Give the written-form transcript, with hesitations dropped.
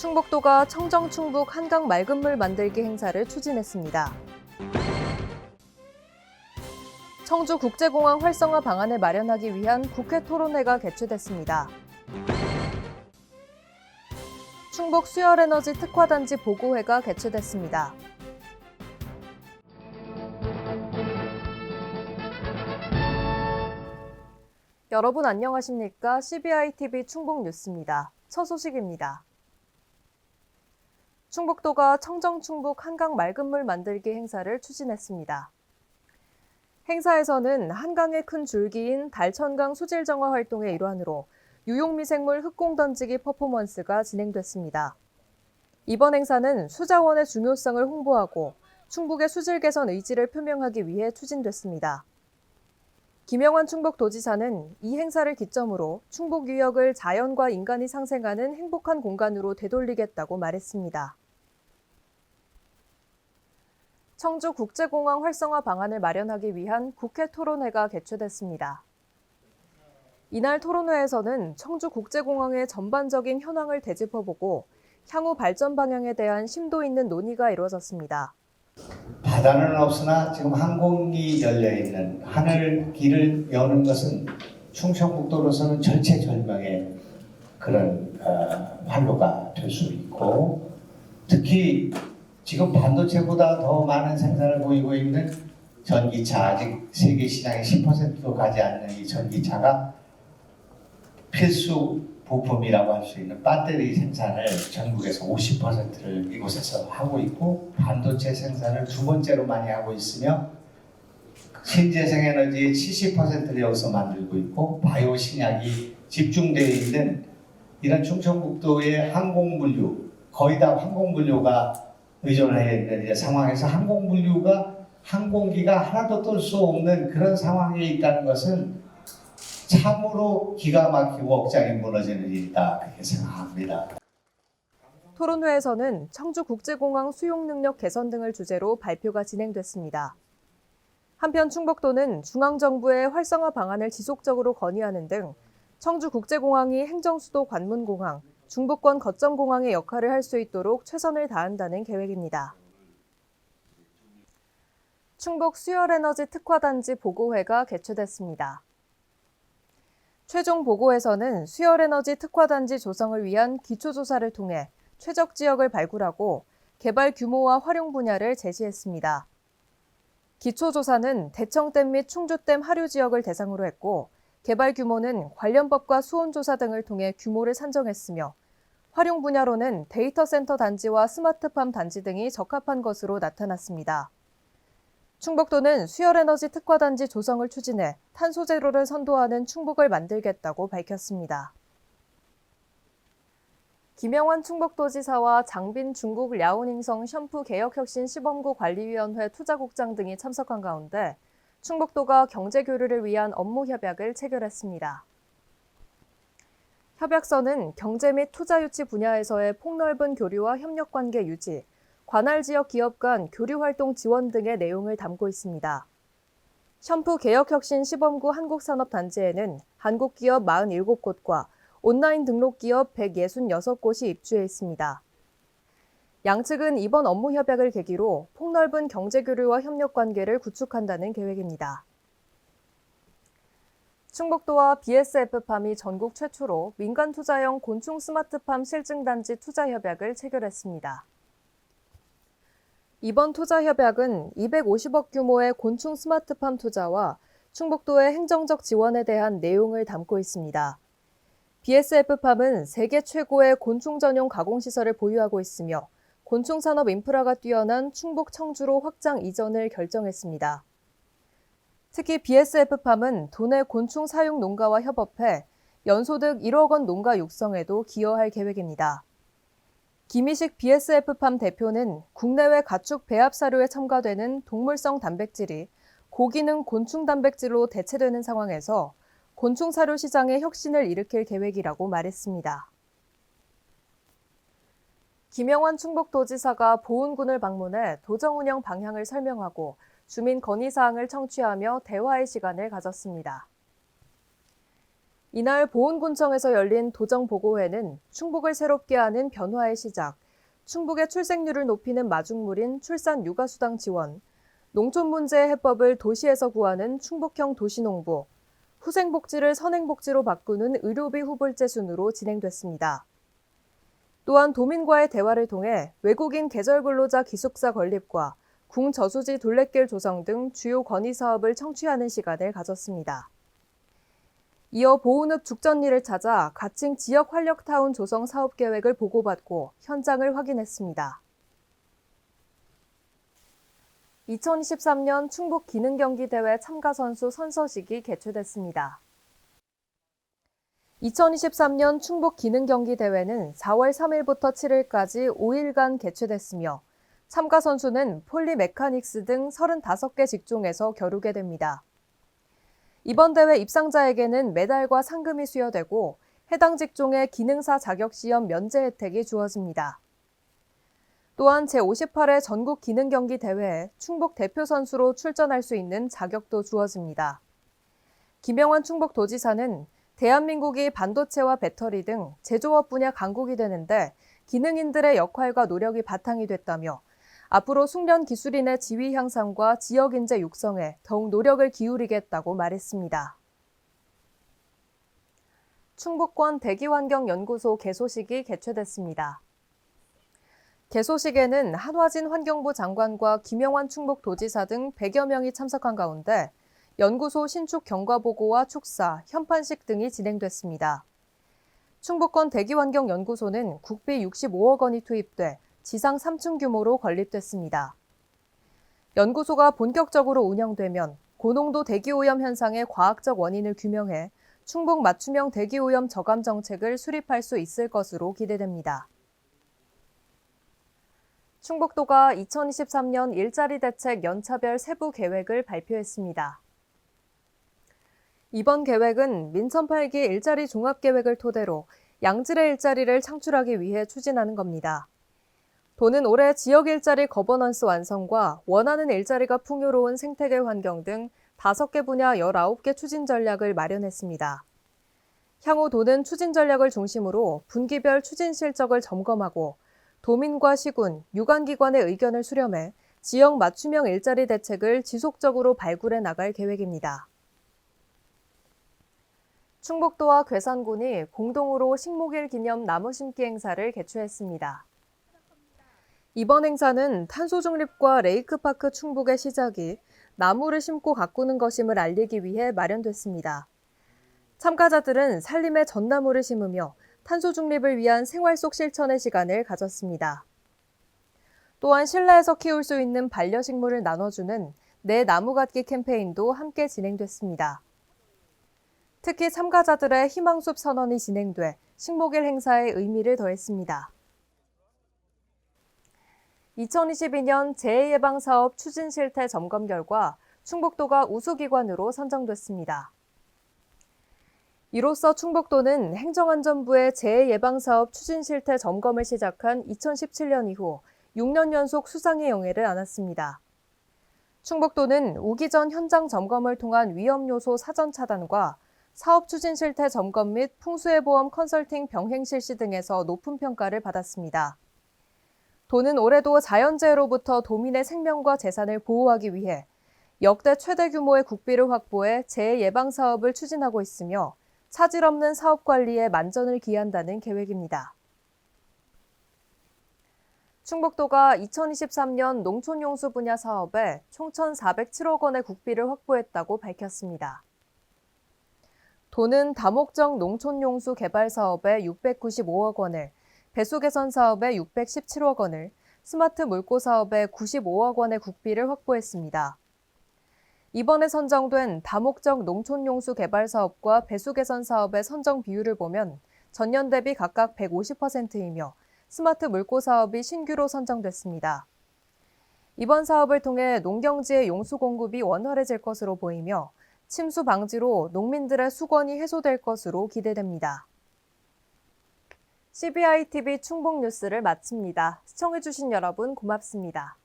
충북도가 청정충북 한강 맑은물 만들기 행사를 추진했습니다. 청주국제공항 활성화 방안을 마련하기 위한 국회 토론회가 개최됐습니다. 충북 수열에너지 특화단지 보고회가 개최됐습니다. 여러분 안녕하십니까? CBI-TV 충북 뉴스입니다. 첫 소식입니다. 충북도가 청정충북 한강 맑은물 만들기 행사를 추진했습니다. 행사에서는 한강의 큰 줄기인 달천강 수질 정화 활동의 일환으로 유용미생물 흙공 던지기 퍼포먼스가 진행됐습니다. 이번 행사는 수자원의 중요성을 홍보하고 충북의 수질 개선 의지를 표명하기 위해 추진됐습니다. 김영환 충북도지사는 이 행사를 기점으로 충북 유역을 자연과 인간이 상생하는 행복한 공간으로 되돌리겠다고 말했습니다. 청주국제공항 활성화 방안을 마련하기 위한 국회 토론회가 개최됐습니다. 이날 토론회에서는 청주국제공항의 전반적인 현황을 되짚어보고 향후 발전 방향에 대한 심도 있는 논의가 이루어졌습니다. 바다는 없으나 지금 항공기 열려있는 하늘길을 여는 것은 충청북도로서는 절체절명의 그런 활로가 될 수 있고, 특히 지금 반도체보다 더 많은 생산을 보이고 있는 전기차, 아직 세계 시장의 10%도 가지 않는 이 전기차가 필수 부품이라고 할 수 있는 배터리 생산을 전국에서 50%를 이곳에서 하고 있고, 반도체 생산을 두 번째로 많이 하고 있으며 신재생 에너지의 70%를 여기서 만들고 있고, 바이오 신약이 집중되어 있는 이런 충청북도의 항공물류, 거의 다 항공물류가 의존해 있는 상황에서 항공기가 하나도 뜰 수 없는 그런 상황에 있다는 것은 참으로 기가 막히고 억장이 무너지는 일이다, 그렇게 생각합니다. 토론회에서는 청주국제공항 수용 능력 개선 등을 주제로 발표가 진행됐습니다. 한편 충북도는 중앙정부의 활성화 방안을 지속적으로 건의하는 등 청주국제공항이 행정수도 관문공항, 중부권 거점공항의 역할을 할 수 있도록 최선을 다한다는 계획입니다. 충북 수열에너지 특화단지 보고회가 개최됐습니다. 최종 보고에서는 수열에너지 특화단지 조성을 위한 기초조사를 통해 최적 지역을 발굴하고 개발 규모와 활용 분야를 제시했습니다. 기초조사는 대청댐 및 충주댐 하류 지역을 대상으로 했고, 개발 규모는 관련 법과 수온조사 등을 통해 규모를 산정했으며, 활용 분야로는 데이터 센터 단지와 스마트팜 단지 등이 적합한 것으로 나타났습니다. 충북도는 수열에너지 특화단지 조성을 추진해 탄소 제로를 선도하는 충북을 만들겠다고 밝혔습니다. 김영환 충북도지사와 장빈 중국 랴오닝성 션푸 개혁혁신 시범구 관리위원회 투자국장 등이 참석한 가운데 충북도가 경제교류를 위한 업무 협약을 체결했습니다. 협약서는 경제 및 투자 유치 분야에서의 폭넓은 교류와 협력관계 유지, 관할 지역 기업 간 교류활동 지원 등의 내용을 담고 있습니다. 션푸 개혁혁신 시범구 한국산업단지에는 한국 기업 47곳과 온라인 등록 기업 166곳이 입주해 있습니다. 양측은 이번 업무 협약을 계기로 폭넓은 경제교류와 협력관계를 구축한다는 계획입니다. 충북도와 BSF팜이 전국 최초로 민간 투자형 곤충 스마트팜 실증단지 투자협약을 체결했습니다. 이번 투자협약은 250억 규모의 곤충 스마트팜 투자와 충북도의 행정적 지원에 대한 내용을 담고 있습니다. BSF팜은 세계 최고의 곤충 전용 가공시설을 보유하고 있으며 곤충 산업 인프라가 뛰어난 충북 청주로 확장 이전을 결정했습니다. 특히 BSF팜은 도내 곤충 사육 농가와 협업해 연소득 1억 원 농가 육성에도 기여할 계획입니다. 김희식 BSF팜 대표는 국내외 가축 배합 사료에 첨가되는 동물성 단백질이 고기능 곤충 단백질로 대체되는 상황에서 곤충 사료 시장의 혁신을 일으킬 계획이라고 말했습니다. 김영환 충북도지사가 보은군을 방문해 도정 운영 방향을 설명하고 주민 건의사항을 청취하며 대화의 시간을 가졌습니다. 이날 보훈군청에서 열린 도정보고회는 충북을 새롭게 하는 변화의 시작, 충북의 출생률을 높이는 마중물인 출산 육아수당 지원, 농촌 문제의 해법을 도시에서 구하는 충북형 도시농부, 후생복지를 선행복지로 바꾸는 의료비 후불제 순으로 진행됐습니다. 또한 도민과의 대화를 통해 외국인 계절근로자 기숙사 건립과 궁저수지 둘레길 조성 등 주요 건의 사업을 청취하는 시간을 가졌습니다. 이어 보훈읍 죽전리를 찾아 가칭 지역 활력타운 조성 사업 계획을 보고받고 현장을 확인했습니다. 2023년 충북 기능경기대회 참가선수 선서식이 개최됐습니다. 2023년 충북 기능경기대회는 4월 3일부터 7일까지 5일간 개최됐으며 참가 선수는 폴리메카닉스 등 35개 직종에서 겨루게 됩니다. 이번 대회 입상자에게는 메달과 상금이 수여되고 해당 직종의 기능사 자격시험 면제 혜택이 주어집니다. 또한 제58회 전국 기능경기 대회에 충북 대표 선수로 출전할 수 있는 자격도 주어집니다. 김영환 충북도지사는 대한민국이 반도체와 배터리 등 제조업 분야 강국이 되는데 기능인들의 역할과 노력이 바탕이 됐다며 앞으로 숙련 기술인의 지위 향상과 지역 인재 육성에 더욱 노력을 기울이겠다고 말했습니다. 충북권 대기환경연구소 개소식이 개최됐습니다. 개소식에는 한화진 환경부 장관과 김영환 충북도지사 등 100여 명이 참석한 가운데 연구소 신축 경과보고와 축사, 현판식 등이 진행됐습니다. 충북권 대기환경연구소는 국비 65억 원이 투입돼 지상 3층 규모로 건립됐습니다. 연구소가 본격적으로 운영되면 고농도 대기오염 현상의 과학적 원인을 규명해 충북 맞춤형 대기오염 저감 정책을 수립할 수 있을 것으로 기대됩니다. 충북도가 2023년 일자리 대책 연차별 세부 계획을 발표했습니다. 이번 계획은 민선 8기 일자리 종합계획을 토대로 양질의 일자리를 창출하기 위해 추진하는 겁니다. 도는 올해 지역 일자리 거버넌스 완성과 원하는 일자리가 풍요로운 생태계 환경 등 5개 분야 19개 추진 전략을 마련했습니다. 향후 도는 추진 전략을 중심으로 분기별 추진 실적을 점검하고 도민과 시군, 유관기관의 의견을 수렴해 지역 맞춤형 일자리 대책을 지속적으로 발굴해 나갈 계획입니다. 충북도와 괴산군이 공동으로 식목일 기념 나무 심기 행사를 개최했습니다. 이번 행사는 탄소 중립과 레이크파크 충북의 시작이 나무를 심고 가꾸는 것임을 알리기 위해 마련됐습니다. 참가자들은 산림에 전나무를 심으며 탄소 중립을 위한 생활 속 실천의 시간을 가졌습니다. 또한 실내에서 키울 수 있는 반려식물을 나눠주는 내 나무 갖기 캠페인도 함께 진행됐습니다. 특히 참가자들의 희망숲 선언이 진행돼 식목일 행사의 의미를 더했습니다. 2022년 재해예방사업 추진 실태 점검 결과 충북도가 우수기관으로 선정됐습니다. 이로써 충북도는 행정안전부의 재해예방사업 추진 실태 점검을 시작한 2017년 이후 6년 연속 수상의 영예를 안았습니다. 충북도는 우기 전 현장 점검을 통한 위험 요소 사전 차단과 사업 추진 실태 점검 및 풍수해보험 컨설팅 병행 실시 등에서 높은 평가를 받았습니다. 도는 올해도 자연재해로부터 도민의 생명과 재산을 보호하기 위해 역대 최대 규모의 국비를 확보해 재해 예방 사업을 추진하고 있으며 차질 없는 사업 관리에 만전을 기한다는 계획입니다. 충북도가 2023년 농촌용수 분야 사업에 총 1,407억 원의 국비를 확보했다고 밝혔습니다. 도는 다목적 농촌용수 개발 사업에 695억 원을, 배수 개선 사업에 617억 원을, 스마트 물고 사업에 95억 원의 국비를 확보했습니다. 이번에 선정된 다목적 농촌용수 개발 사업과 배수 개선 사업의 선정 비율을 보면 전년 대비 각각 150%이며 스마트 물고 사업이 신규로 선정됐습니다. 이번 사업을 통해 농경지의 용수 공급이 원활해질 것으로 보이며 침수 방지로 농민들의 수건이 해소될 것으로 기대됩니다. CBI TV 충북 뉴스를 마칩니다. 시청해주신 여러분 고맙습니다.